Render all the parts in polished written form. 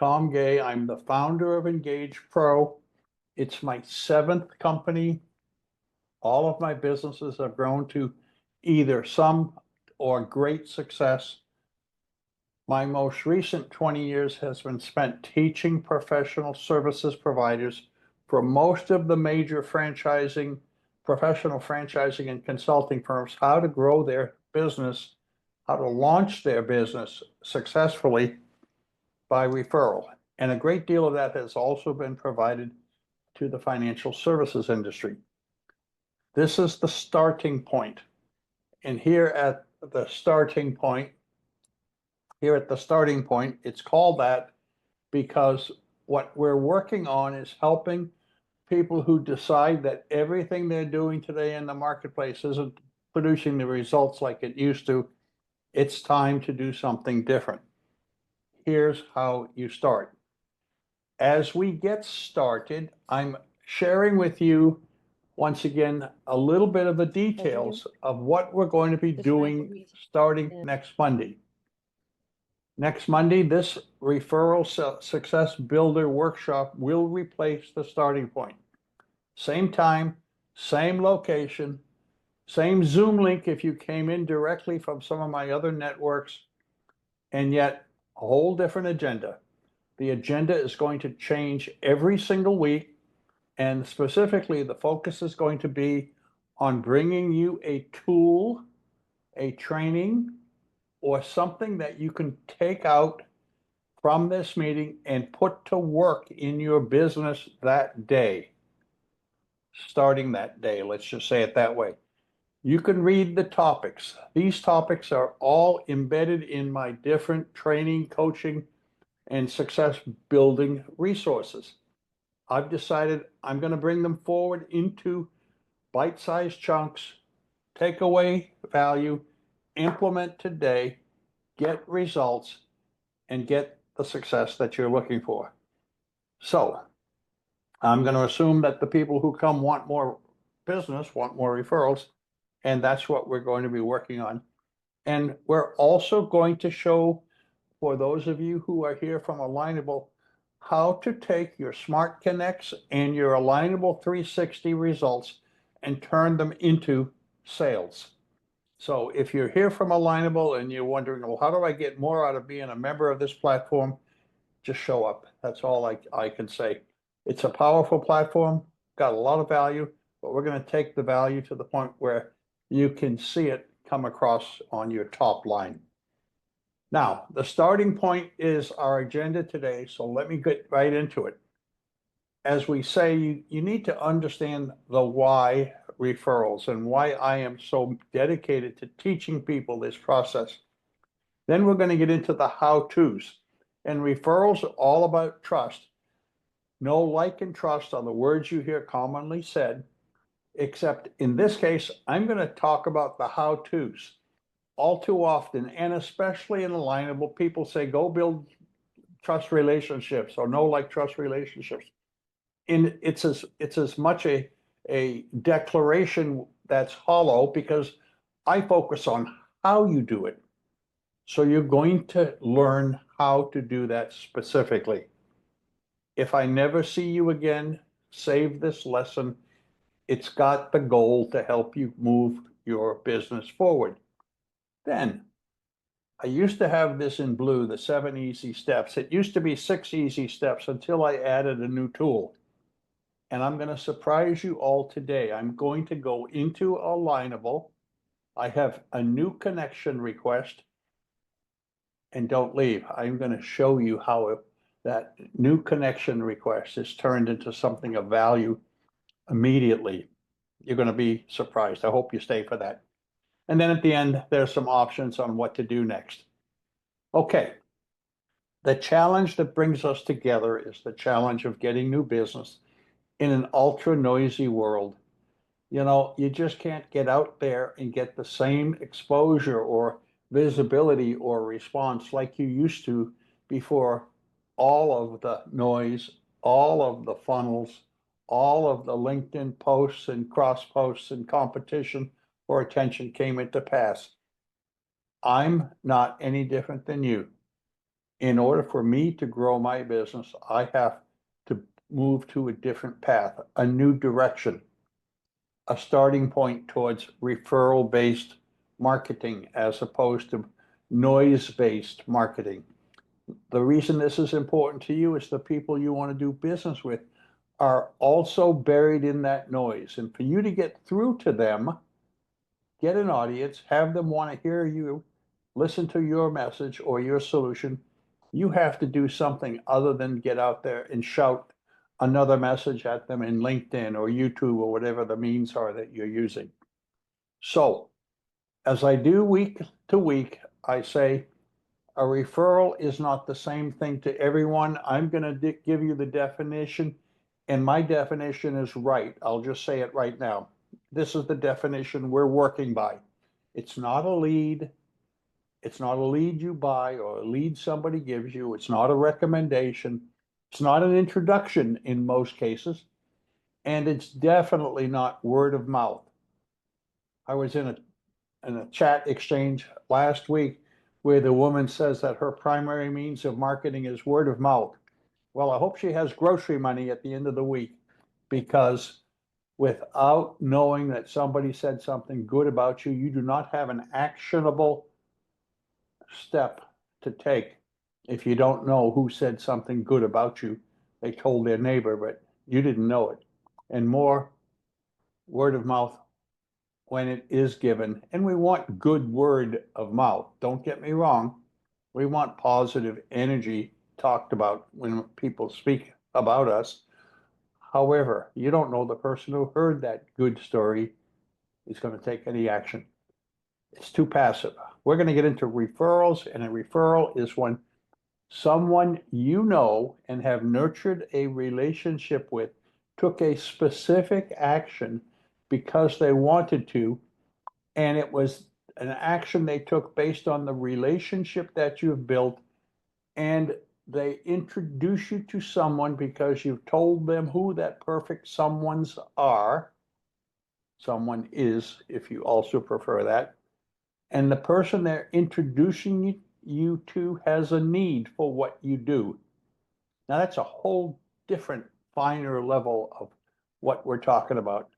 Tom Gay. I'm the founder of EngagePro. It's my 7th company. All of my businesses have grown to either some or great success. My most recent 20 years has been spent teaching professional services providers for most of the major professional franchising and consulting firms how to grow their business, how to launch their business successfully by referral. And a great deal of that has also been provided to the financial services industry. This is the starting point. And here at the starting point, it's called that because what we're working on is helping people who decide that everything they're doing today in the marketplace isn't producing the results like it used to. It's time to do something different. Here's how you start. As we get started, I'm sharing with you once again a little bit of the details of what we're going to be doing starting next Monday. Next Monday, this Referral Success Builder workshop will replace the starting point. Same time, same location, same Zoom link if you came in directly from some of my other networks, and yet a whole different agenda. The agenda is going to change every single week, and specifically the focus is going to be on bringing you a tool, a training, or something that you can take out from this meeting and put to work in your business that day. Starting that day, let's just say it that way. You can read the topics. These topics are all embedded in my different training, coaching, and success building resources. I've decided I'm going to bring them forward into bite-sized chunks, take away value, implement today, get results, and get the success that you're looking for. So I'm going to assume that the people who come want more business, want more referrals, and that's what we're going to be working on. And we're also going to show, for those of you who are here from Alignable, how to take your Smart Connects and your Alignable 360 results and turn them into sales. So if you're here from Alignable and you're wondering, well, how do I get more out of being a member of this platform? Just show up. That's all I can say. It's a powerful platform, got a lot of value, but we're going to take the value to the point where you can see it come across on your top line. Now, the starting point is our agenda today, so let me get right into it. As we say, you need to understand the why referrals and why I am so dedicated to teaching people this process. Then we're going to get into the how-tos. And referrals are all about trust. Know, like, and trust are the words you hear commonly said, except in this case, I'm going to talk about the how-tos. All too often, and especially in Alignable, people say, go build trust relationships or know, like, trust relationships. And it's as much a declaration that's hollow because I focus on how you do it. So you're going to learn how to do that specifically. If I never see you again, save this lesson. It's got the goal to help you move your business forward. Then, I used to have this in blue, the 7 easy steps. It used to be 6 easy steps until I added a new tool. And I'm going to surprise you all today. I'm going to go into Alignable. I have a new connection request. And don't leave. I'm going to show you how that new connection request is turned into something of value immediately. You're going to be surprised. I hope you stay for that. And then at the end, there's some options on what to do next. Okay. The challenge that brings us together is the challenge of getting new business in an ultra noisy world. You know, you just can't get out there and get the same exposure or visibility or response like you used to before all of the noise, all of the funnels, all of the LinkedIn posts and cross posts and competition or attention came into pass. I'm not any different than you. in order for me to grow my business, I have to move to a different path, a new direction, a starting point towards referral-based marketing as opposed to noise-based marketing. The reason this is important to you is the people you want to do business with are also buried in that noise. And for you to get through to them, get an audience, have them want to hear you, listen to your message or your solution, you have to do something other than get out there and shout another message at them in LinkedIn or YouTube or whatever the means are that you're using. So, as I do week to week, I say a referral is not the same thing to everyone. I'm going to give you the definition, and my definition is right. I'll just say it right now. This is the definition we're working by. It's not a lead. It's not a lead you buy or a lead somebody gives you. It's not a recommendation. It's not an introduction in most cases. And it's definitely not word of mouth. I was in a chat exchange last week where the woman says that her primary means of marketing is word of mouth. Well, I hope she has grocery money at the end of the week, because without knowing that somebody said something good about you, you do not have an actionable step to take. If you don't know who said something good about you, they told their neighbor, but you didn't know it. And more word of mouth when it is given. And we want good word of mouth. Don't get me wrong. We want positive energy talked about when people speak about us. However, you don't know the person who heard that good story is going to take any action. It's too passive. We're going to get into referrals, and a referral is when someone you know and have nurtured a relationship with took a specific action because they wanted to, and it was an action they took based on the relationship that you've built, and they introduce you to someone because you've told them who that perfect someone's are. Someone is, if you also prefer that. And the person they're introducing you to has a need for what you do. Now, that's a whole different, finer level of what we're talking about.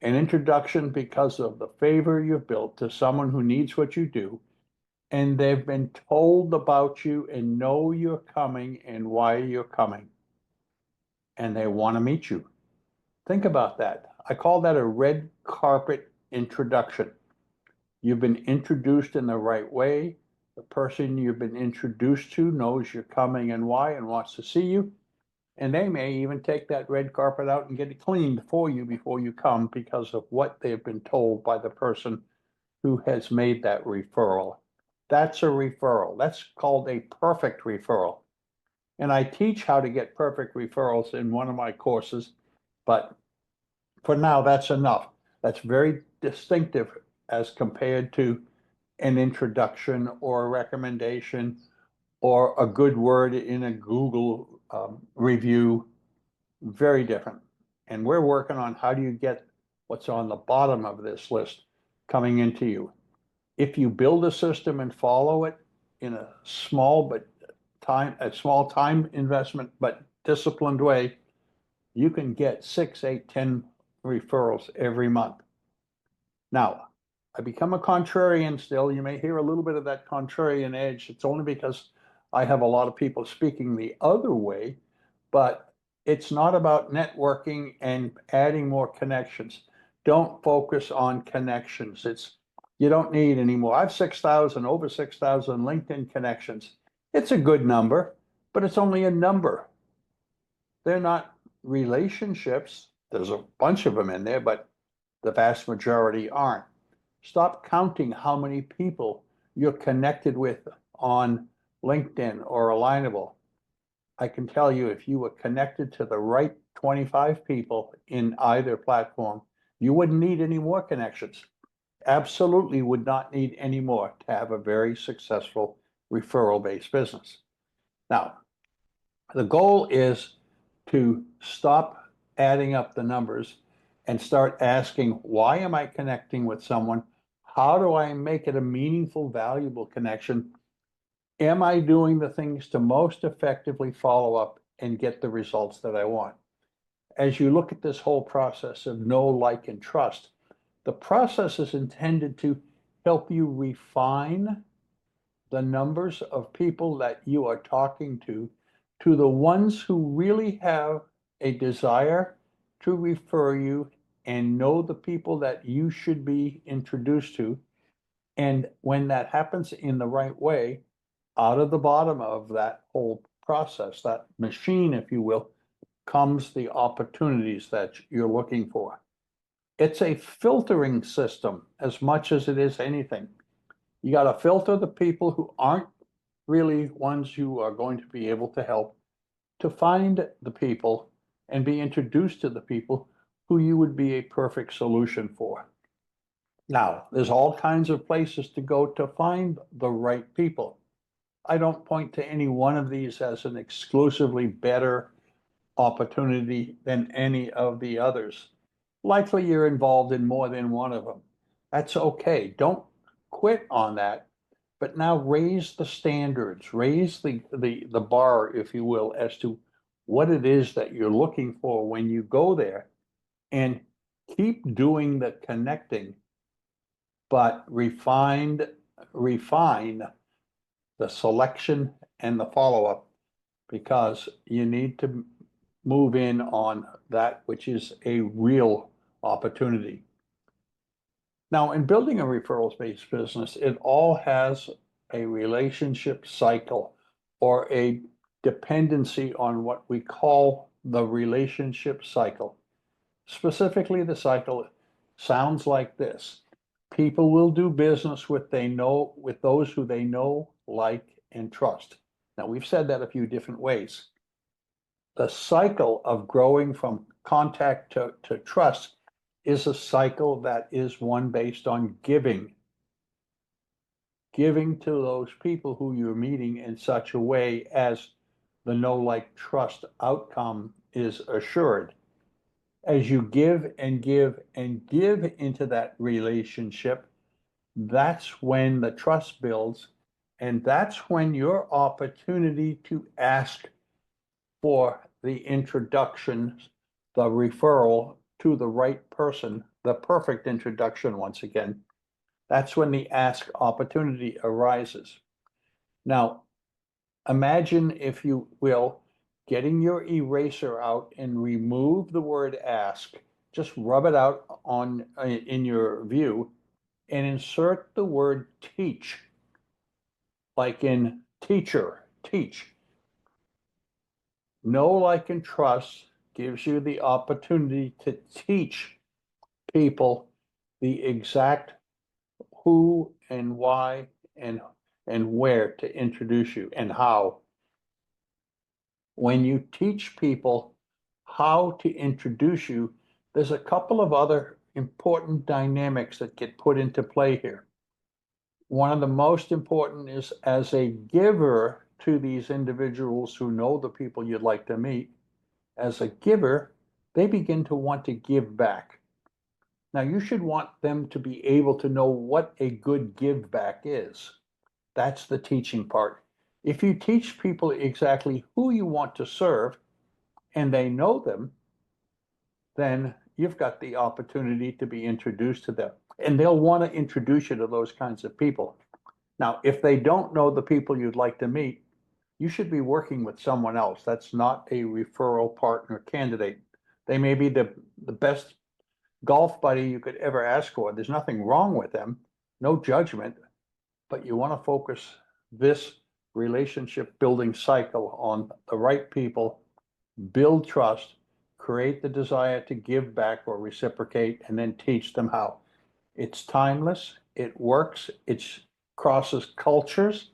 An introduction because of the favor you've built to someone who needs what you do, and they've been told about you and know you're coming and why you're coming, and they want to meet you. Think about that. I call that a red carpet introduction. You've been introduced in the right way. The person you've been introduced to knows you're coming and why and wants to see you. And they may even take that red carpet out and get it cleaned for you before you come because of what they've been told by the person who has made that referral. That's a referral. That's called a perfect referral. And I teach how to get perfect referrals in one of my courses, but for now, that's enough. That's very distinctive as compared to an introduction or a recommendation or a good word in a Google review. Very different. And we're working on how do you get what's on the bottom of this list coming into you. If you build a system and follow it in a small time investment, but disciplined way, you can get 6, 8, 10 referrals every month. Now, I become a contrarian still. You may hear a little bit of that contrarian edge. It's only because I have a lot of people speaking the other way, but it's not about networking and adding more connections. Don't focus on connections. You don't need any more. I have 6,000, over 6,000 LinkedIn connections. It's a good number, but it's only a number. They're not relationships. There's a bunch of them in there, but the vast majority aren't. Stop counting how many people you're connected with on LinkedIn or Alignable. I can tell you if you were connected to the right 25 people in either platform, you wouldn't need any more connections. Absolutely would not need any more to have a very successful referral-based business. Now, the goal is to stop adding up the numbers and start asking, why am I connecting with someone? How do I make it a meaningful, valuable connection? am I doing the things to most effectively follow up and get the results that I want? As you look at this whole process of know, like, and trust, the process is intended to help you refine the numbers of people that you are talking to the ones who really have a desire to refer you and know the people that you should be introduced to. And when that happens in the right way, out of the bottom of that whole process, that machine, if you will, comes the opportunities that you're looking for. It's a filtering system as much as it is anything. You got to filter the people who aren't really ones you are going to be able to help, to find the people and be introduced to the people who you would be a perfect solution for. Now, there's all kinds of places to go to find the right people. I don't point to any one of these as an exclusively better opportunity than any of the others. Likely you're involved in more than one of them. That's okay. Don't quit on that, but now raise the standards, raise the bar, if you will, as to what it is that you're looking for when you go there, and keep doing the connecting, but refine the selection and the follow-up, because you need to move in on that which is a real opportunity. Now, in building a referrals-based business, it all has a relationship cycle or a dependency on what we call the relationship cycle. Specifically, the cycle sounds like this. People will do business with those who they know, like, and trust. Now, we've said that a few different ways. The cycle of growing from contact to trust is a cycle that is one based on giving to those people who you're meeting in such a way as the know, like, trust outcome is assured. As you give and give and give into that relationship, that's when the trust builds, and that's when your opportunity to ask for the introduction, the referral to the right person, the perfect introduction once again, that's when the ask opportunity arises. Now, imagine, if you will, getting your eraser out and remove the word ask. Just rub it out in your view and insert the word teach, like in teacher, teach. Know, like, and trust gives you the opportunity to teach people the exact who and why and where to introduce you and how. When you teach people how to introduce you, there's a couple of other important dynamics that get put into play here. One of the most important is, as a giver to these individuals who know the people you'd like to meet, as a giver, they begin to want to give back. Now, you should want them to be able to know what a good give back is. That's the teaching part. If you teach people exactly who you want to serve and they know them, then you've got the opportunity to be introduced to them. And they'll want to introduce you to those kinds of people. Now, if they don't know the people you'd like to meet, you should be working with someone else. That's not a referral partner candidate. They may be the best golf buddy you could ever ask for. There's nothing wrong with them, no judgment, but you want to focus this relationship building cycle on the right people, build trust, create the desire to give back or reciprocate, and then teach them how. It's timeless, it works, it crosses cultures,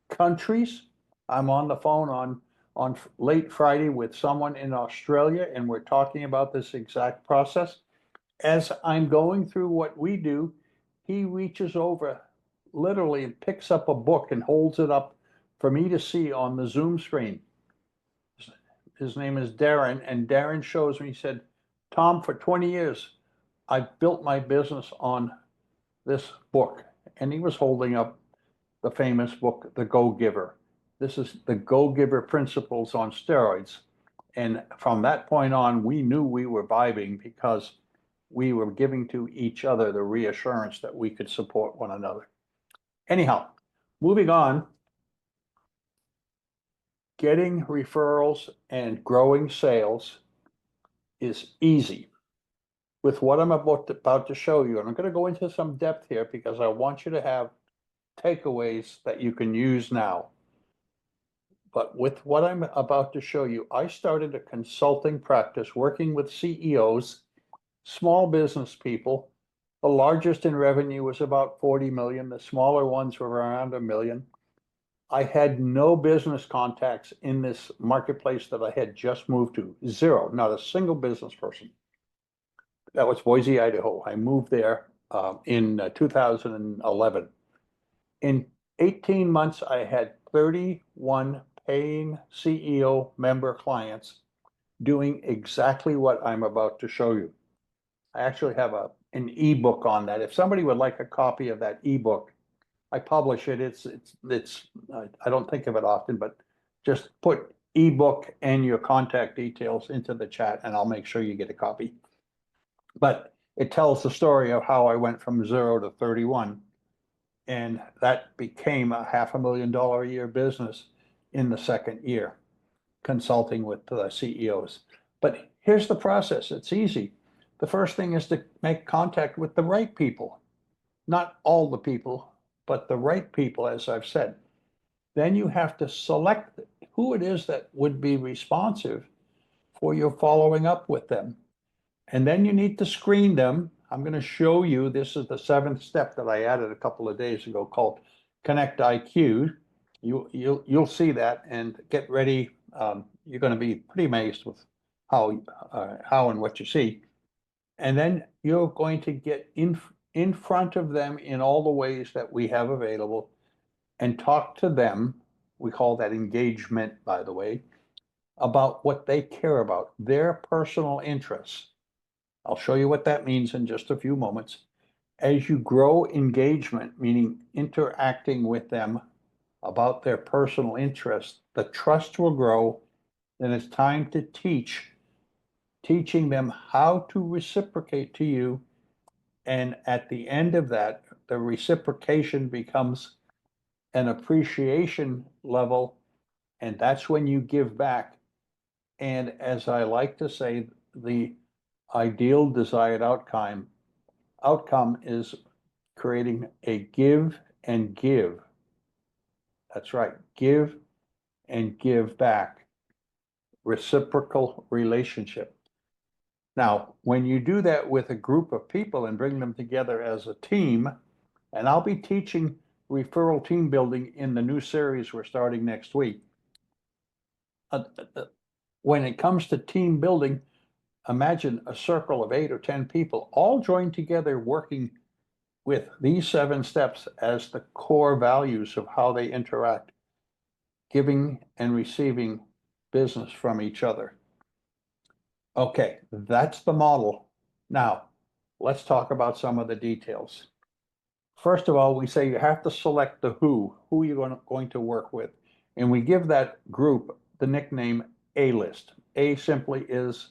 countries. I'm on the phone on late Friday with someone in Australia, and we're talking about this exact process. As I'm going through what we do, he reaches over literally and picks up a book and holds it up for me to see on the Zoom screen. His name is Darren, and Darren shows me, he said, Tom, for 20 years, I've built my business on this book. And he was holding up the famous book, The Go-Giver. This is the go-giver principles on steroids. And from that point on, we knew we were vibing because we were giving to each other the reassurance that we could support one another. Anyhow, moving on, getting referrals and growing sales is easy. With what I'm about to show you, and I'm going to go into some depth here because I want you to have takeaways that you can use now. But with what I'm about to show you, I started a consulting practice working with CEOs, small business people. The largest in revenue was about 40 million. The smaller ones were around a million. I had no business contacts in this marketplace that I had just moved to. Zero, not a single business person. That was Boise, Idaho. I moved there in 2011. In 18 months, I had 31 paying CEO member clients doing exactly what I'm about to show you. I actually have an ebook on that. If somebody would like a copy of that ebook, I publish it. It's I don't think of it often, but just put ebook and your contact details into the chat and I'll make sure you get a copy. But it tells the story of how I went from 0 to 31. And that became a $500,000 a year business in the second year, consulting with the CEOs. But here's the process. It's easy. The first thing is to make contact with the right people. Not all the people, but the right people, as I've said. Then you have to select who it is that would be responsive for your following up with them. And then you need to screen them. I'm going to show you, this is the 7th step that I added a couple of days ago called ConnectIQ. You'll see that and get ready. You're going to be pretty amazed with how and what you see. And then you're going to get in front of them in all the ways that we have available and talk to them. We call that engagement, by the way, about what they care about, their personal interests. I'll show you what that means in just a few moments. As you grow engagement, meaning interacting with them about their personal interests, the trust will grow. Then it's time to teaching them how to reciprocate to you. And at the end of that, the reciprocation becomes an appreciation level. And that's when you give back. And as I like to say, the ideal desired outcome is creating a give and give. That's right, give and give back. Reciprocal relationship. Now, when you do that with a group of people and bring them together as a team, and I'll be teaching referral team building in the new series we're starting next week. When it comes to team building, imagine a circle of 8 or 10 people all joined together working with these 7 steps as the core values of how they interact, giving and receiving business from each other. Okay, that's the model. Now, let's talk about some of the details. First of all, we say you have to select the who you're going to work with. And we give that group the nickname A-list. A simply is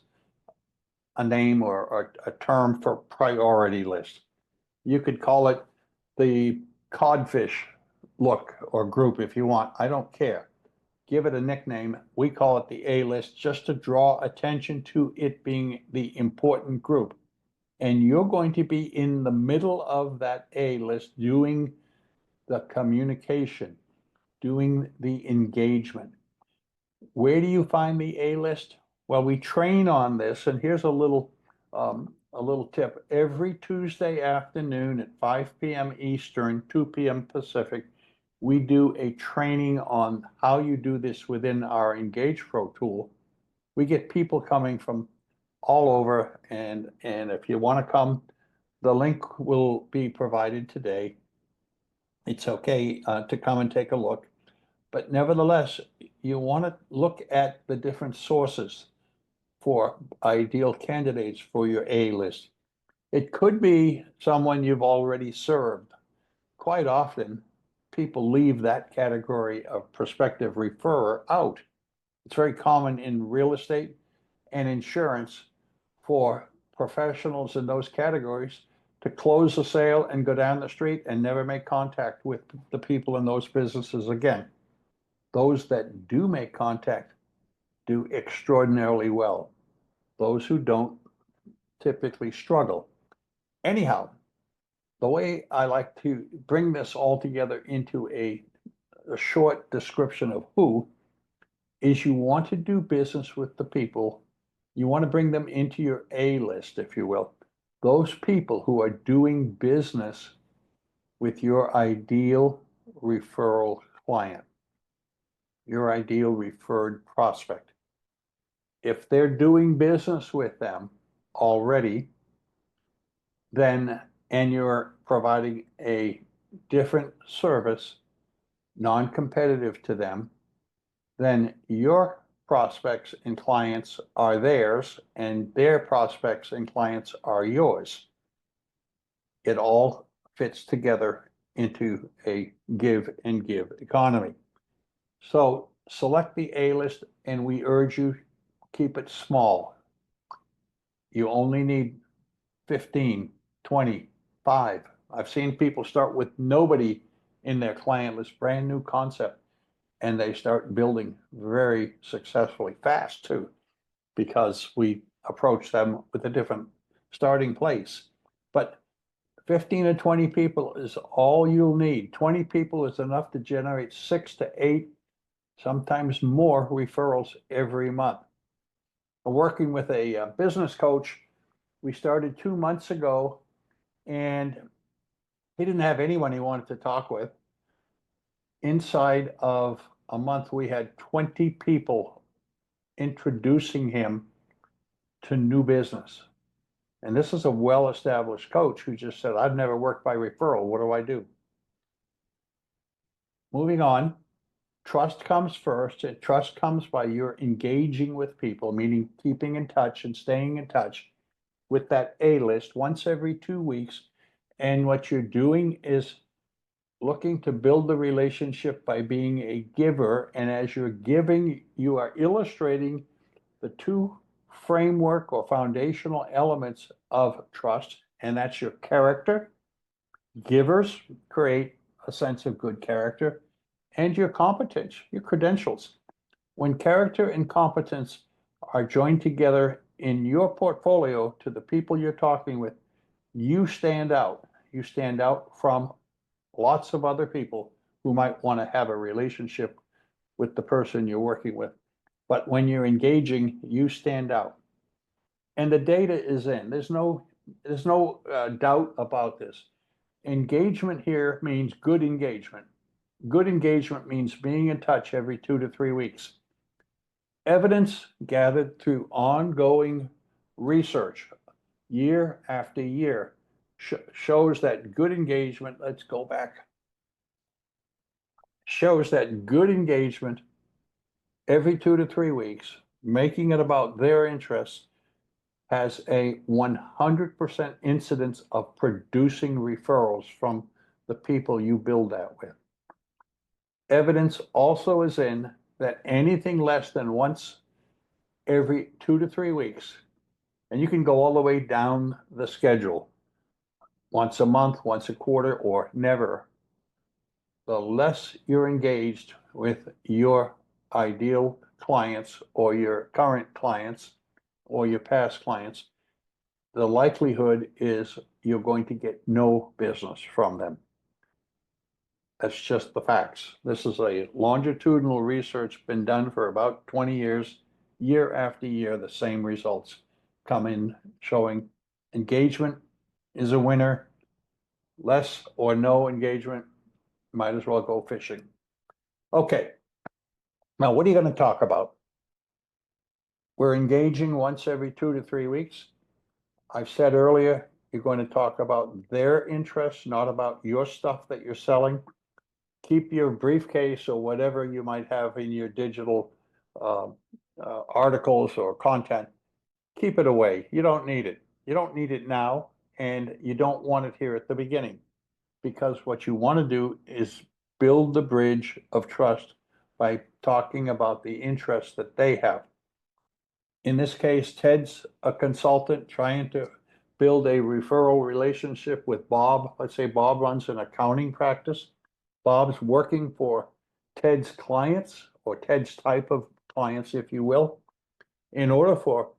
a name or a term for priority list. You could call it the codfish look or group if you want. I don't care. Give it a nickname. We call it the A-list just to draw attention to it being the important group. And you're going to be in the middle of that A-list doing the communication, doing the engagement. Where do you find the A-list? Well, we train on this, and here's a little tip. Every Tuesday afternoon at 5 p.m. Eastern, 2 p.m. Pacific, we do a training on how you do this within our EngagePro tool. We get people coming from all over, and if you want to come, the link will be provided today. It's okay to come and take a look. But nevertheless, you want to look at the different sources for ideal candidates for your A-list. It could be someone you've already served. Quite often, people leave that category of prospective referrer out. It's very common in real estate and insurance for professionals in those categories to close the sale and go down the street and never make contact with the people in those businesses again. Those that do make contact do extraordinarily well. Those who don't typically struggle. Anyhow, the way I like to bring this all together into a short description of who is you want to do business with the people. You want to bring them into your A list, if you will. Those people who are doing business with your ideal referral client, your ideal referred prospect. If they're doing business with them already, then, and you're providing a different service, non-competitive to them, then your prospects and clients are theirs, and their prospects and clients are yours. It all fits together into a give and give economy. So select the A list, and we urge you, keep it small. You only need 15, 20, 5. I've seen people start with nobody in their client list, brand new concept, and they start building very successfully, fast too, because we approach them with a different starting place. But 15 to 20 people is all you'll need. 20 people is enough to generate 6 to 8, sometimes more referrals every month. Working with a business coach, we started 2 months ago, and he didn't have anyone he wanted to talk with. Inside of a month, we had 20 people introducing him to new business. And this is a well-established coach who just said, I've never worked by referral. What do I do? Moving on, trust comes first. And trust comes by your engaging with people, meaning keeping in touch and staying in touch with that A list once every 2 weeks. And what you're doing is looking to build the relationship by being a giver. And as you're giving, you are illustrating the two framework or foundational elements of trust, and that's your character. Givers create a sense of good character, and your competence, your credentials. When character and competence are joined together in your portfolio to the people you're talking with, you stand out. You stand out from lots of other people who might want to have a relationship with the person you're working with. But when you're engaging, you stand out. And the data is in. There's no doubt about this. Engagement here means good engagement. Good engagement means being in touch every 2 to 3 weeks. Evidence gathered through ongoing research, year after year, shows that good engagement, let's go back, shows that good engagement every 2 to 3 weeks, making it about their interests, has a 100% incidence of producing referrals from the people you build that with. Evidence also is in that anything less than once every 2 to 3 weeks, and you can go all the way down the schedule, once a month, once a quarter, or never, the less you're engaged with your ideal clients or your current clients or your past clients, the likelihood is you're going to get no business from them. That's just the facts. This is a longitudinal research been done for about 20 years. Year after year, the same results come in showing engagement is a winner. Less or no engagement, might as well go fishing. Okay, now what are you going to talk about? We're engaging once every 2 to 3 weeks. I've said earlier, you're going to talk about their interests, not about your stuff that you're selling. Keep your briefcase or whatever you might have in your digital articles or content. Keep it away. You don't need it. You don't need it now, and you don't want it here at the beginning, because what you want to do is build the bridge of trust by talking about the interests that they have. In this case, Ted's a consultant trying to build a referral relationship with Bob. Let's say Bob runs an accounting practice. Bob's working for Ted's clients or Ted's type of clients, if you will. In order for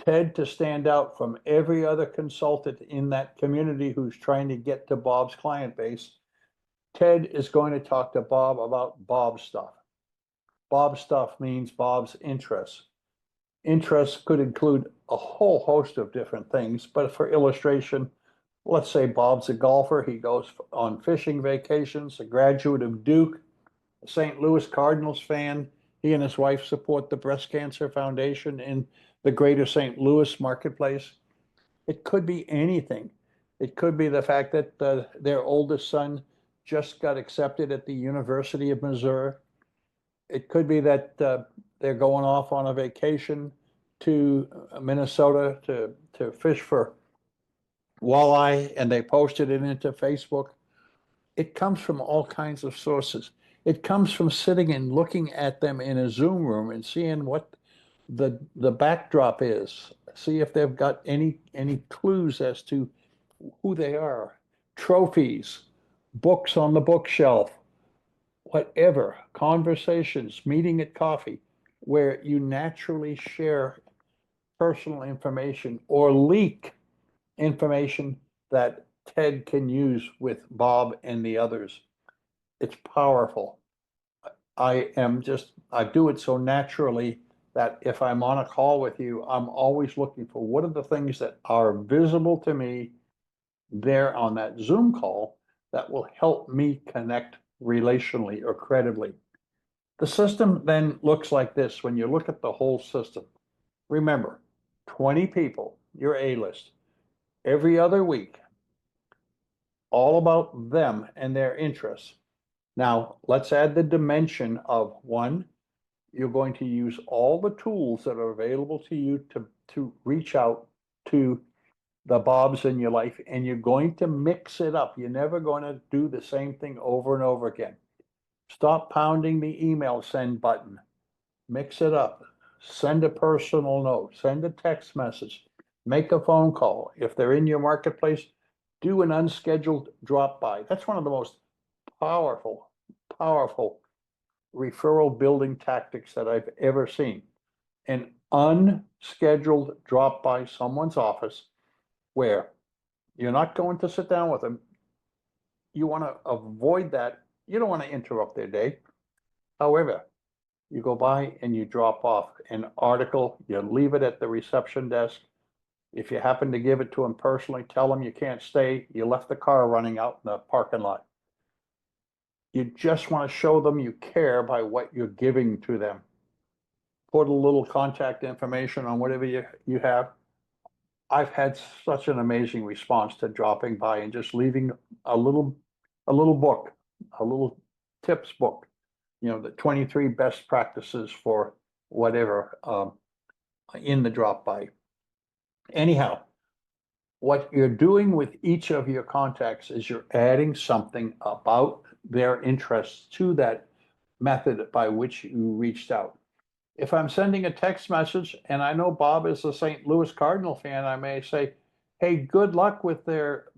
Ted to stand out from every other consultant in that community who's trying to get to Bob's client base, Ted is going to talk to Bob about Bob's stuff. Bob's stuff means Bob's interests. Interests could include a whole host of different things, but for illustration, let's say Bob's a golfer. He goes on fishing vacations, a graduate of Duke, a St. Louis Cardinals fan. He and his wife support the Breast Cancer Foundation in the greater St. Louis marketplace. It could be anything. It could be the fact that their oldest son just got accepted at the University of Missouri. It could be that they're going off on a vacation to Minnesota to fish for walleye, and they posted it into Facebook. It comes from all kinds of sources. It comes from sitting and looking at them in a Zoom room and seeing what the backdrop is. See if they've got any clues as to who they are. Trophies, books on the bookshelf, whatever, conversations, meeting at coffee, where you naturally share personal information or leak information that Ted can use with Bob and the others. It's powerful. I do it so naturally that if I'm on a call with you, I'm always looking for what are the things that are visible to me there on that Zoom call that will help me connect relationally or credibly. The system then looks like this when you look at the whole system. Remember, 20 people, your A-list, every other week, all about them and their interests. Now, let's add the dimension of one, you're going to use all the tools that are available to you to reach out to the Bobs in your life, and you're going to mix it up. You're never going to do the same thing over and over again. Stop pounding the email send button. Mix it up. Send a personal note. Send a text message. Make a phone call. If they're in your marketplace, do an unscheduled drop by. That's one of the most powerful referral building tactics that I've ever seen. An unscheduled drop by someone's office where you're not going to sit down with them. You want to avoid that. You don't want to interrupt their day. However, you go by and you drop off an article, you leave it at the reception desk. If you happen to give it to them personally, tell them you can't stay. You left the car running out in the parking lot. You just want to show them you care by what you're giving to them. Put a little contact information on whatever you have. I've had such an amazing response to dropping by and just leaving a little book, a little tips book, the 23 best practices for whatever in the drop by. Anyhow, what you're doing with each of your contacts is you're adding something about their interests to that method by which you reached out. If I'm sending a text message and I know Bob is a St. Louis Cardinal fan, I may say, "Hey, good luck with their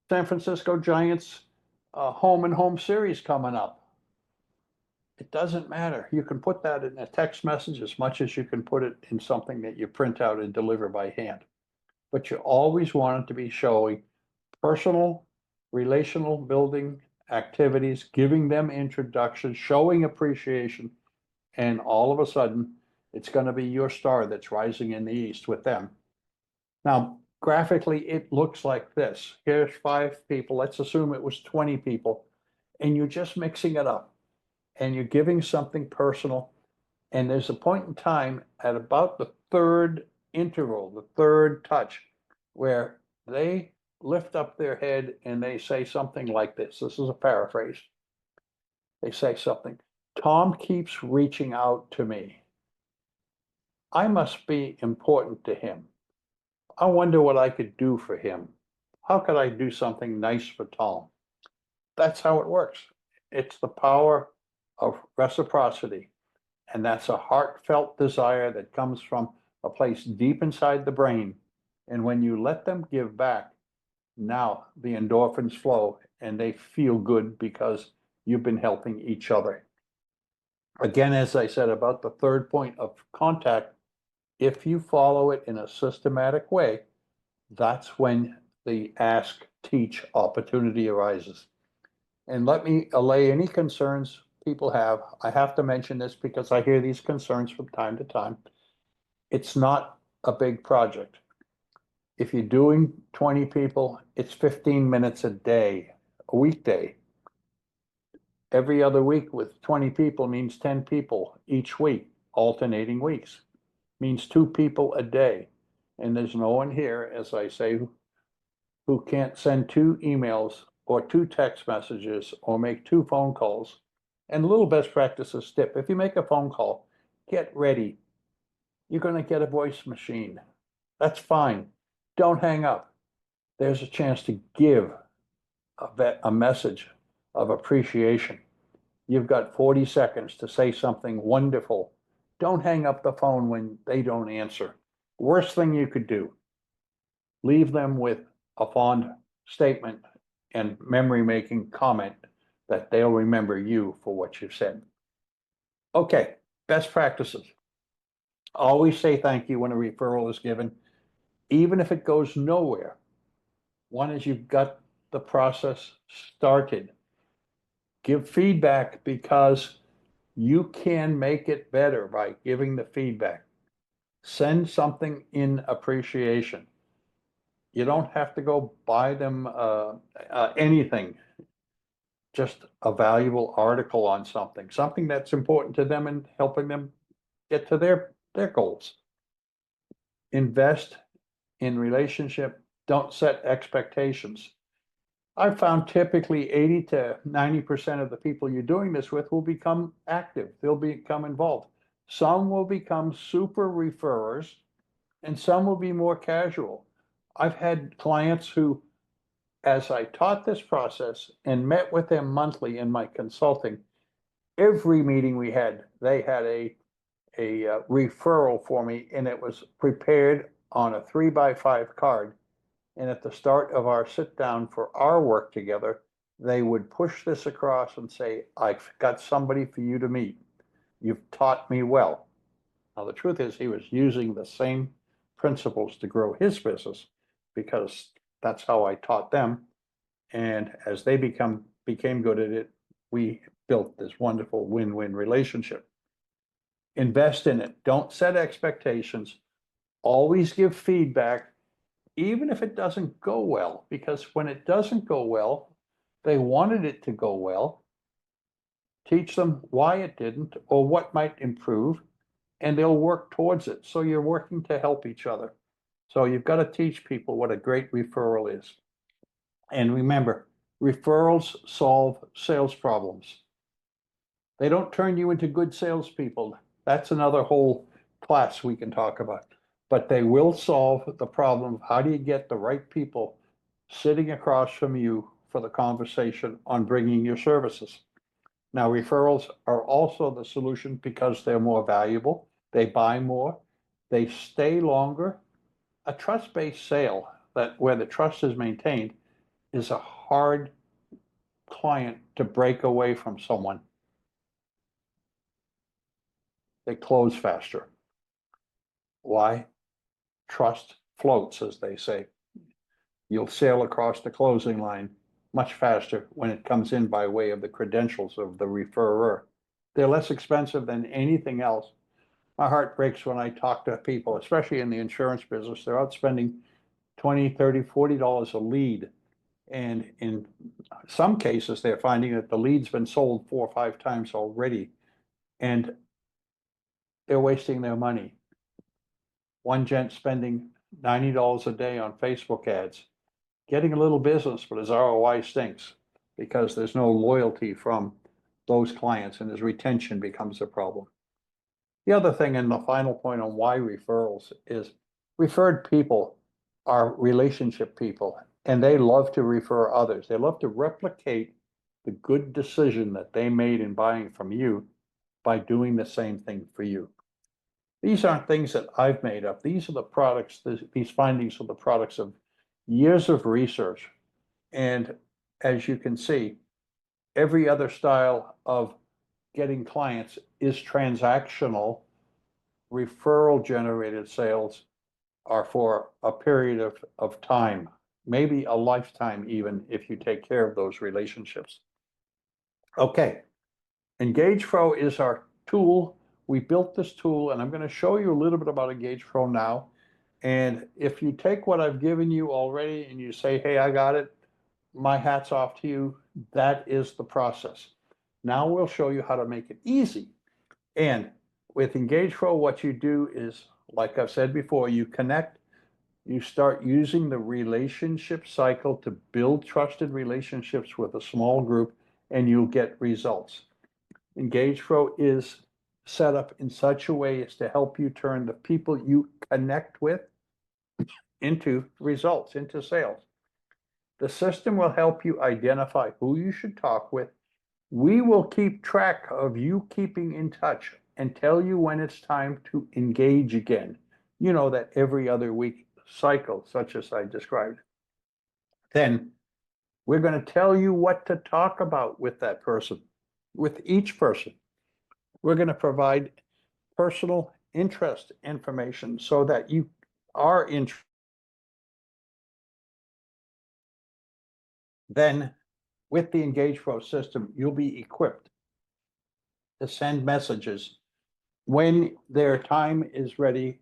San Francisco Giants home and home series coming up." It doesn't matter. You can put that in a text message as much as you can put it in something that you print out and deliver by hand. But you always want it to be showing personal, relational building activities, giving them introductions, showing appreciation, and all of a sudden, it's going to be your star that's rising in the east with them. Now, graphically, it looks like this. Here's 5 people. Let's assume it was 20 people, and you're just mixing it up, and you're giving something personal. And there's a point in time at about the third interval, the third touch, where they lift up their head and they say something like this. This is a paraphrase. They say something. Tom keeps reaching out to me. I must be important to him. I wonder what I could do for him. How could I do something nice for Tom? That's how it works. It's the power of reciprocity. And that's a heartfelt desire that comes from a place deep inside the brain. And when you let them give back, now the endorphins flow and they feel good because you've been helping each other. Again, as I said about the third point of contact, if you follow it in a systematic way, that's when the ask, teach opportunity arises. And let me allay any concerns people have. I have to mention this because I hear these concerns from time to time. It's not a big project. If you're doing 20 people, it's 15 minutes a day, a weekday. Every other week with 20 people means 10 people each week, alternating weeks, means 2 people a day. And there's no one here, as I say, who can't send 2 emails or 2 text messages or make 2 phone calls. And a little best practices tip, if you make a phone call, get ready. You're going to get a voice machine. That's fine. Don't hang up. There's a chance to give a message of appreciation. You've got 40 seconds to say something wonderful. Don't hang up the phone when they don't answer. Worst thing you could do, leave them with a fond statement and memory-making comment that they'll remember you for what you said. Okay, best practices. Always say thank you when a referral is given, even if it goes nowhere. One is you've got the process started. Give feedback because you can make it better by giving the feedback. Send something in appreciation. You don't have to go buy them anything, just a valuable article on something that's important to them and helping them get to their goals. Invest in relationship. Don't set expectations. I've found typically 80 to 90% of the people you're doing this with will become active. They'll become involved. Some will become super referrers and some will be more casual. I've had clients who, as I taught this process and met with them monthly in my consulting, every meeting we had, they had a referral for me, and it was prepared on a 3x5 card. And at the start of our sit down for our work together, they would push this across and say, I've got somebody for you to meet. You've taught me well. Now, the truth is, he was using the same principles to grow his business because that's how I taught them. And as they became good at it, we built this wonderful win-win relationship. Invest in it. Don't set expectations. Always give feedback, even if it doesn't go well, because when it doesn't go well, they wanted it to go well. Teach them why it didn't or what might improve, and they'll work towards it. So you're working to help each other. So you've got to teach people what a great referral is. And remember, referrals solve sales problems. They don't turn you into good salespeople. That's another whole class we can talk about. But they will solve the problem of how do you get the right people sitting across from you for the conversation on bringing your services. Now, referrals are also the solution because they're more valuable, they buy more, they stay longer. A trust-based sale where the trust is maintained is a hard client to break away from someone. They close faster. Why? Trust floats, as they say. You'll sail across the closing line much faster when it comes in by way of the credentials of the referrer. They're less expensive than anything else. My heart breaks when I talk to people, especially in the insurance business. They're out spending $20, $30, $40 a lead. And in some cases, they're finding that the lead's been sold 4 or 5 times already, and they're wasting their money. One gent spending $90 a day on Facebook ads, getting a little business, but his ROI stinks because there's no loyalty from those clients and his retention becomes a problem. The other thing, and the final point on why referrals, is referred people are relationship people and they love to refer others. They love to replicate the good decision that they made in buying from you by doing the same thing for you. These aren't things that I've made up. These are the products, these findings are the products of years of research. And as you can see, every other style of getting clients is transactional. Referral generated sales are for a period of time, maybe a lifetime even, if you take care of those relationships. Okay, EngagePro is our tool. We built this tool, and I'm going to show you a little bit about EngagePro now. And if you take what I've given you already and you say, hey, I got it, my hat's off to you. That is the process. Now we'll show you how to make it easy. And with EngagePro, what you do is, like I've said before, you connect, you start using the relationship cycle to build trusted relationships with a small group, and you'll get results. EngagePro is set up in such a way as to help you turn the people you connect with into results, into sales. The system will help you identify who you should talk with. We will keep track of you keeping in touch and tell you when it's time to engage again. You know, that every other week cycle, such as I described. Then we're going to tell you what to talk about with that person, with each person. We're going to provide personal interest information so that you are interested. Then with the EngagePro system, you'll be equipped to send messages when their time is ready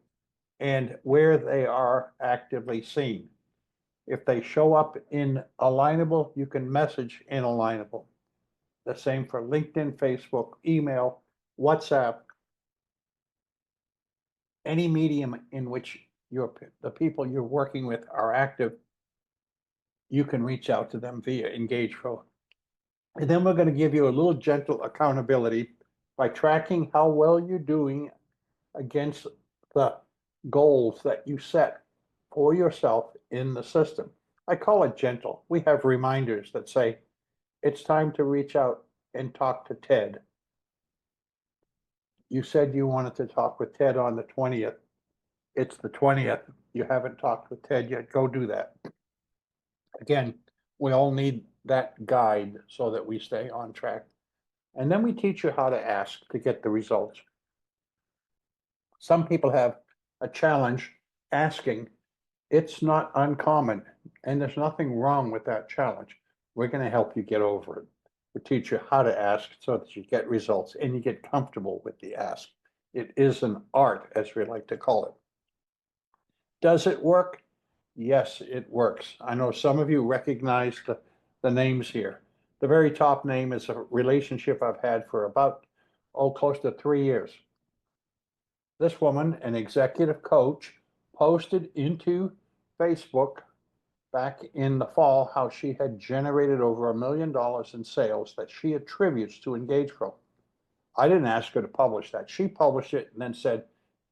and where they are actively seen. If they show up in Alignable, you can message in Alignable. The same for LinkedIn, Facebook, email, WhatsApp, any medium in which the people you're working with are active, you can reach out to them via EngagePro. And then we're going to give you a little gentle accountability by tracking how well you're doing against the goals that you set for yourself in the system. I call it gentle. We have reminders that say, it's time to reach out and talk to Ted. You said you wanted to talk with Ted on the 20th. It's the 20th. You haven't talked with Ted yet. Go do that. Again, we all need that guide so that we stay on track. And then we teach you how to ask to get the results. Some people have a challenge asking. It's not uncommon, and there's nothing wrong with that challenge. We're going to help you get over it. We teach you how to ask so that you get results and you get comfortable with the ask. It is an art, as we like to call it. Does it work? Yes, it works. I know some of you recognize the names here. The very top name is a relationship I've had for about, close to 3 years. This woman, an executive coach, posted into Facebook back in the fall how she had generated over $1 million in sales that she attributes to EngagePro. I didn't ask her to publish that. She published it and then said,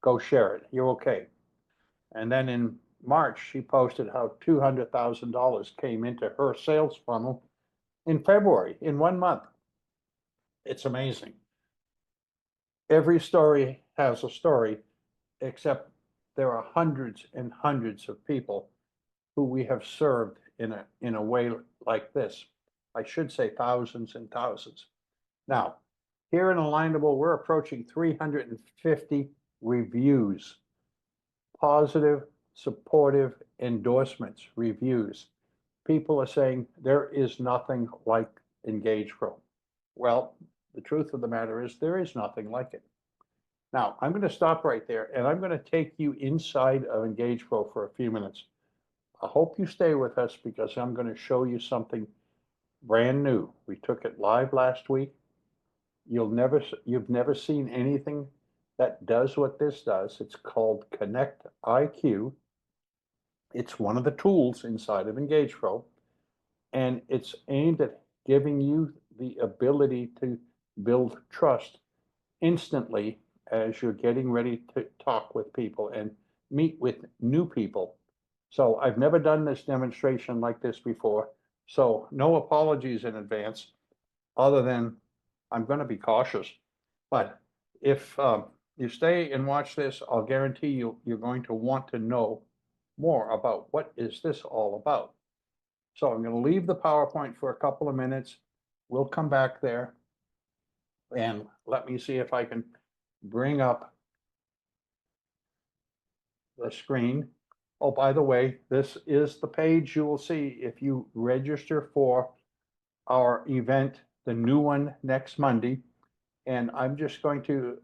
go share it. You're okay. And then in March, she posted how $200,000 came into her sales funnel in February, in 1 month. It's amazing. Every story has a story, except there are hundreds and hundreds of people who we have served in a way like this. I should say thousands and thousands. Now, here in Alignable, we're approaching 350 reviews, positive, supportive endorsements, reviews. People are saying there is nothing like EngagePro. Well, the truth of the matter is there is nothing like it. Now, I'm going to stop right there, and I'm going to take you inside of EngagePro for a few minutes. I hope you stay with us because I'm going to show you something brand new. We took it live last week. You've never seen anything that does what this does. It's called ConnectIQ. It's one of the tools inside of EngagePro, and it's aimed at giving you the ability to build trust instantly as you're getting ready to talk with people and meet with new people. So I've never done this demonstration like this before, so no apologies in advance. other than I'm going to be cautious. But if you stay and watch this, I'll guarantee you're going to want to know more about what is this all about. So I'm going to leave the PowerPoint for a couple of minutes. We'll come back there and let me see if I can bring up the screen. Oh, by the way, this is the page you will see if you register for our event, the new one next Monday. And I'm just going to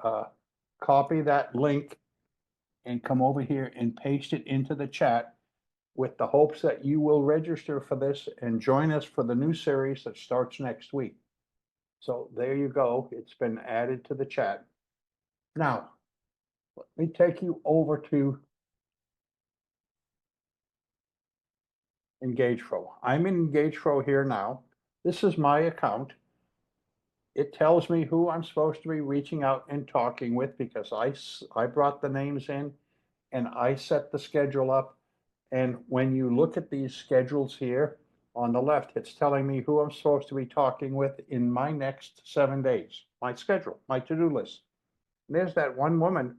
copy that link and come over here and paste it into the chat with the hopes that you will register for this and join us for the new series that starts next week. So there you go. It's been added to the chat. Now, let me take you over to EngagePro. I'm in EngagePro here now. This is my account. It tells me who I'm supposed to be reaching out and talking with because I brought the names in and I set the schedule up. And when you look at these schedules here on the left, it's telling me who I'm supposed to be talking with in my next 7 days, my schedule, my to-do list. And there's that one woman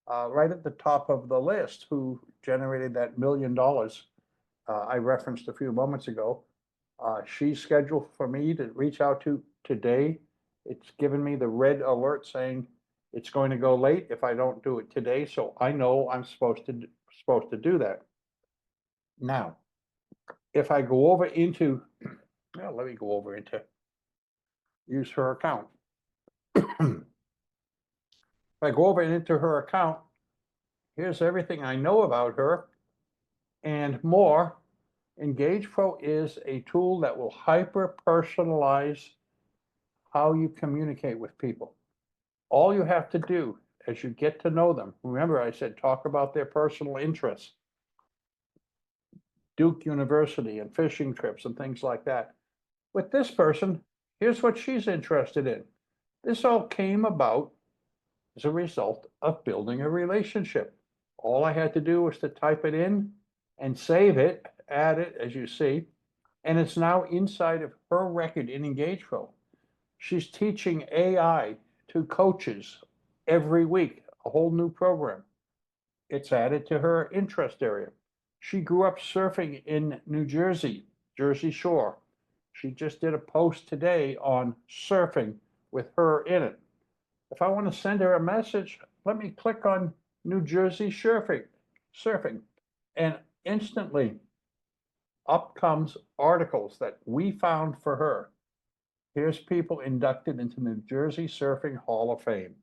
right at the top of the list who generated that $1 million I referenced a few moments ago. She's scheduled for me to reach out to today. It's given me the red alert saying it's going to go late if I don't do it today. So I know I'm supposed to do that. Now, if I go over into, well, let me go over into use her account. If I go over into her account, here's everything I know about her and more. EngagePro is a tool that will hyper-personalize how you communicate with people. All you have to do as you get to know them, remember I said talk about their personal interests, Duke University and fishing trips and things like that. With this person, here's what she's interested in. This all came about as a result of building a relationship. All I had to do was to type it in and save it, add it, as you see, and it's now inside of her record in EngagePro. She's teaching AI to coaches every week, a whole new program. It's added to her interest area. She grew up surfing in New Jersey, Jersey Shore. She just did a post today on surfing with her in it. If I want to send her a message, let me click on New Jersey surfing, and instantly up comes articles that we found for her. Here's people inducted into New Jersey Surfing Hall of Fame.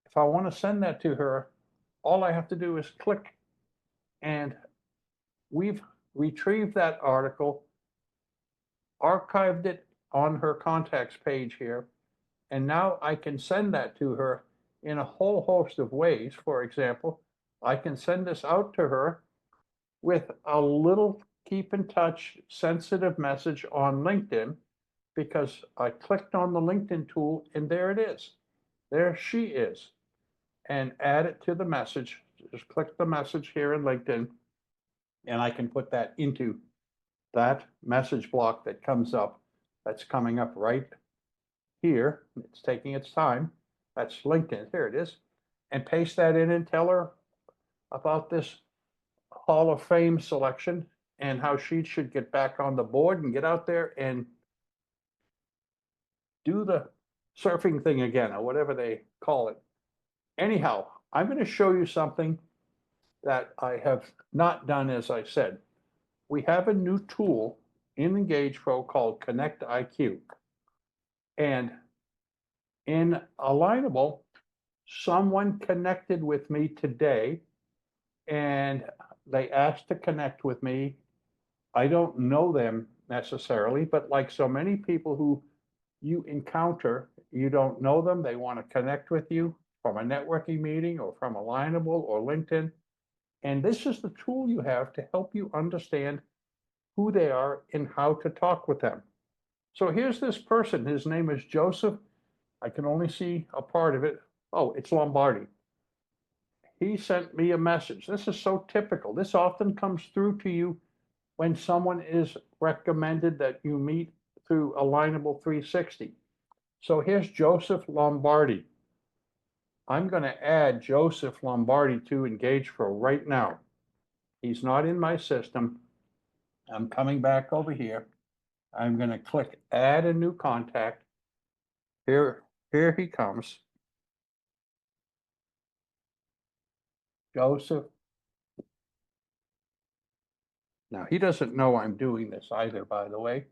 If I want to send that to her, all I have to do is click, and we've retrieved that article, archived it on her contacts page here, and now I can send that to her in a whole host of ways. For example, I can send this out to her with a little keep in touch sensitive message on LinkedIn because I clicked on the LinkedIn tool and there it is. There she is. And add it to the message. Just click the message here in LinkedIn and I can put that into that message block that comes up. That's coming up right here. It's taking its time. That's LinkedIn. Here it is. And paste that in and tell her about this Hall of Fame selection and how she should get back on the board and get out there and do the surfing thing again, or whatever they call it. Anyhow, I'm going to show you something that I have not done, as I said. We have a new tool in EngagePro called ConnectIQ. And in Alignable, someone connected with me today and they asked to connect with me. I don't know them necessarily, but like so many people who you encounter, you don't know them, they want to connect with you from a networking meeting or from Alignable or LinkedIn. And this is the tool you have to help you understand who they are and how to talk with them. So here's this person, his name is Joseph. I can only see a part of it. Oh, it's Lombardi. He sent me a message. This is so typical. This often comes through to you when someone is recommended that you meet through Alignable 360. So here's Joseph Lombardi. I'm going to add Joseph Lombardi to EngagePro right now. He's not in my system. I'm coming back over here. I'm going to click add a new contact. Here he comes. Joseph. Now, he doesn't know I'm doing this either, by the way.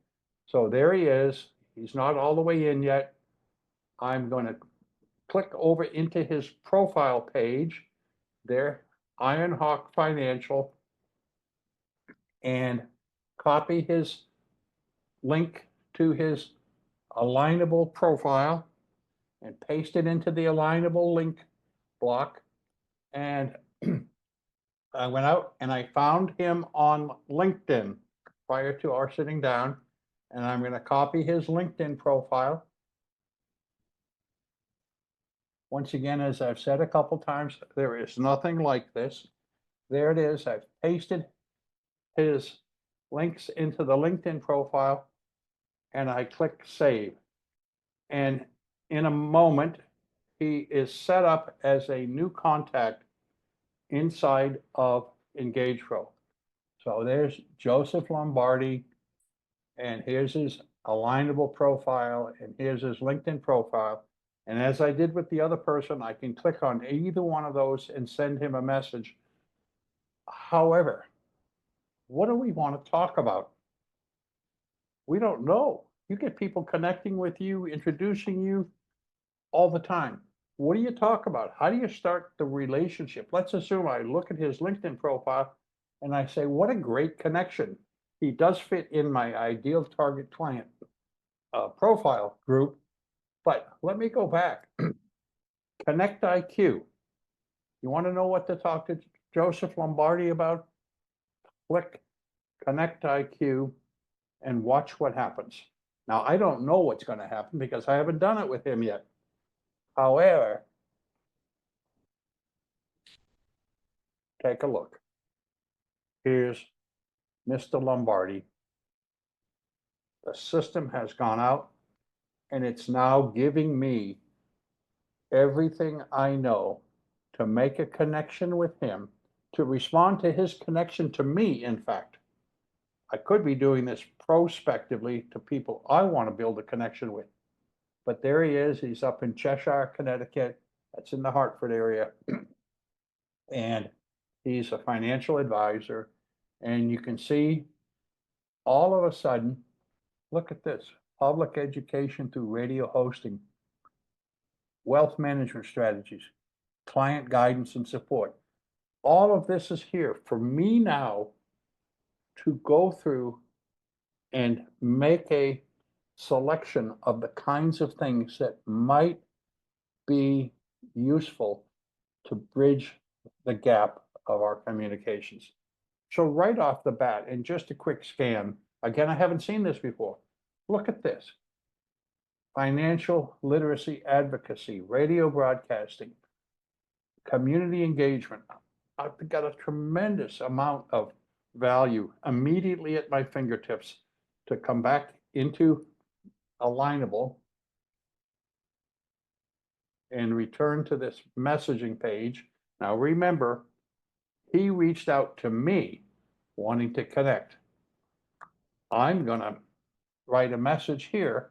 So there he is. He's not all the way in yet. I'm going to click over into his profile page there, Ironhawk Financial, and copy his link to his alignable profile and paste it into the alignable link block. And I went out and I found him on LinkedIn prior to our sitting down. And I'm going to copy his LinkedIn profile. Once again, as I've said a couple times, there is nothing like this. There it is. I've pasted his links into the LinkedIn profile and I click save. And in a moment, he is set up as a new contact inside of EngagePro. So there's Joseph Lombardi, and here's his alignable profile, and here's his LinkedIn profile. And as I did with the other person, I can click on either one of those and send him a message. However, what do we want to talk about? We don't know. You get people connecting with you, introducing you all the time. What do you talk about? How do you start the relationship? Let's assume I look at his LinkedIn profile and I say, what a great connection. He does fit in my ideal target client profile group. But let me go back. ConnectIQ. You want to know what to talk to Joseph Lombardi about? Click ConnectIQ and watch what happens. Now, I don't know what's going to happen because I haven't done it with him yet. However, take a look. Here's Mr. Lombardi. The system has gone out and it's now giving me everything I know to make a connection with him, to respond to his connection to me, in fact. I could be doing this prospectively to people I want to build a connection with. But there he is. He's up in Cheshire, Connecticut. That's in the Hartford area. And he's a financial advisor. And you can see all of a sudden, look at this, public education through radio hosting, wealth management strategies, client guidance and support. All of this is here for me now to go through and make a selection of the kinds of things that might be useful to bridge the gap of our communications. So right off the bat, and just a quick scan, again, I haven't seen this before. Look at this. Financial literacy advocacy, radio broadcasting, community engagement. I've got a tremendous amount of value immediately at my fingertips to come back into Alignable and return to this messaging page. Now remember, he reached out to me wanting to connect. I'm going to write a message here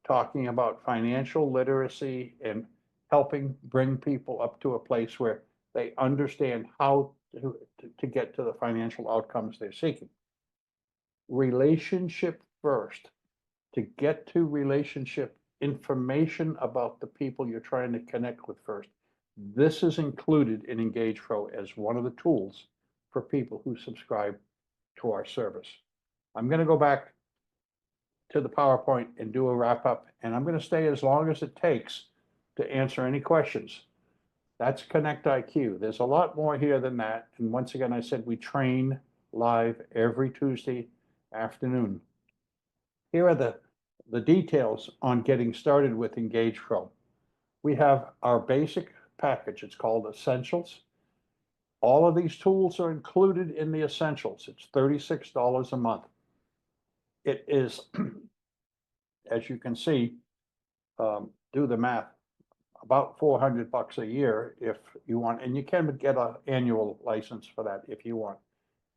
talking about financial literacy and helping bring people up to a place where they understand how to get to the financial outcomes they're seeking. Relationship first. To get to relationship information about the people you're trying to connect with first. This is included in EngagePro as one of the tools for people who subscribe to our service. I'm going to go back to the PowerPoint and do a wrap up, and I'm going to stay as long as it takes to answer any questions. That's ConnectIQ. There's a lot more here than that. And once again, I said we train live every Tuesday afternoon. Here are the details on getting started with EngagePro. We have our basic package. It's called Essentials. All of these tools are included in the Essentials. It's $36 a month. It is, as you can see, do the math, about $400 a year if you want, and you can get an annual license for that if you want.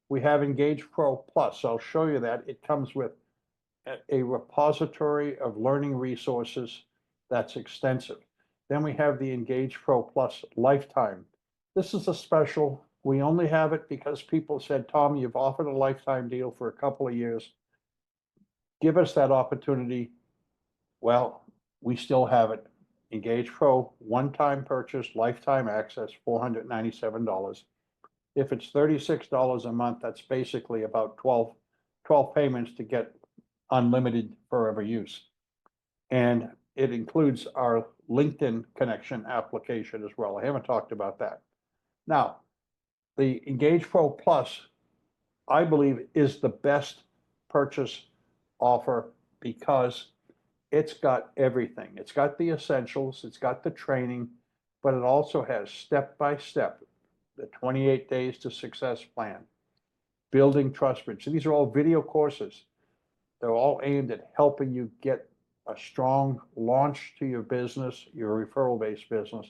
We have EngagePro Plus. I'll show you that. It comes with a repository of learning resources that's extensive. Then we have the EngagePro Plus Lifetime. This is a special. We only have it because people said, Tom, you've offered a lifetime deal for a couple of years. Give us that opportunity. Well, we still have it. EngagePro, one-time purchase, lifetime access, $497. If it's $36 a month, that's basically about 12 payments to get unlimited forever use. And it includes our LinkedIn connection application as well. I haven't talked about that. Now, the EngagePro Plus, I believe, is the best purchase offer because it's got everything. It's got the essentials, it's got the training, but it also has step-by-step, the 28 days to success plan, building trust bridge. So these are all video courses. They're all aimed at helping you get a strong launch to your business, your referral-based business,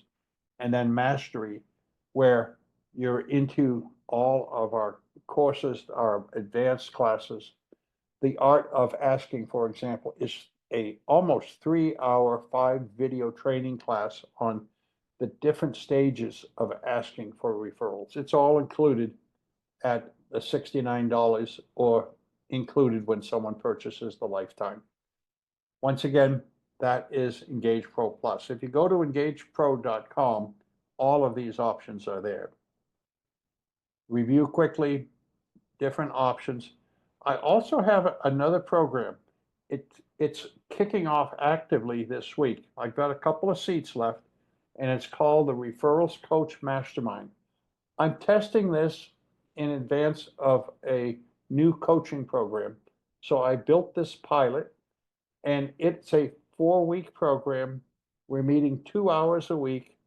and then mastery, where you're into all of our courses, our advanced classes. The art of asking, for example, is a almost 3-hour, 5-video training class on the different stages of asking for referrals. It's all included at the $69 or included when someone purchases the lifetime. Once again, that is EngagePro Plus. If you go to engagepro.com, all of these options are there. Review quickly, different options. I also have another program. It's kicking off actively this week. I've got a couple of seats left, and it's called the Referrals Coach Mastermind. I'm testing this in advance of a new coaching program. So I built this pilot, and it's a 4-week program. We're meeting 2 hours a week.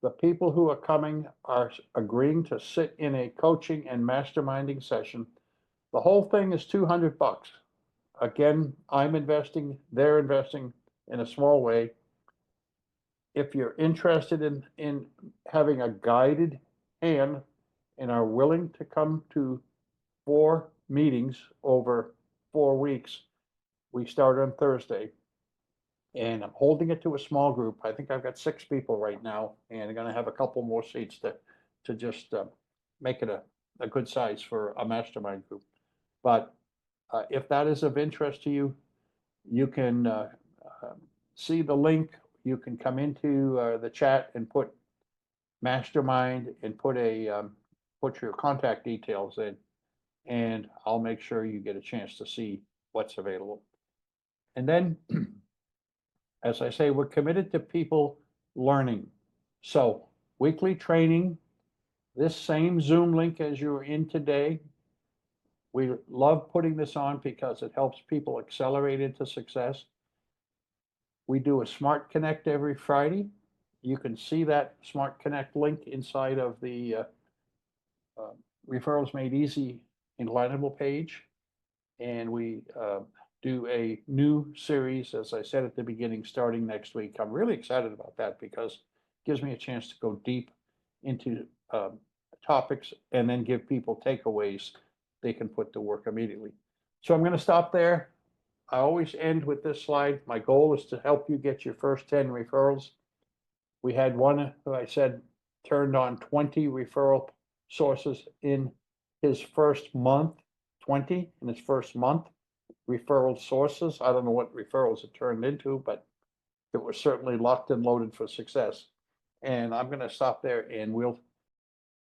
The people who are coming are agreeing to sit in a coaching and masterminding session. The whole thing is $200. Again, I'm investing, they're investing in a small way. If you're interested in having a guided hand and are willing to come to 4 meetings over 4 weeks, we start on Thursday. And I'm holding it to a small group. I think I've got 6 people right now, and I'm going to have a couple more seats to just make it a good size for a mastermind group. But if that is of interest to you, you can see the link. You can come into the chat and put mastermind and put your contact details in, and I'll make sure you get a chance to see what's available. And then, as I say, we're committed to people learning. So weekly training, this same Zoom link as you're in today. We love putting this on because it helps people accelerate into success. We do a Smart Connect every Friday. You can see that Smart Connect link inside of the Referrals Made Easy Enlightable page. And we do a new series, as I said at the beginning, starting next week. I'm really excited about that because it gives me a chance to go deep into topics and then give people takeaways they can put to work immediately. So I'm going to stop there. I always end with this slide. My goal is to help you get your first 10 referrals. We had one who I said turned on 20 referral sources in his first month, 20 in his first month. Referral sources. I don't know what referrals it turned into, but it was certainly locked and loaded for success. And I'm going to stop there, and we'll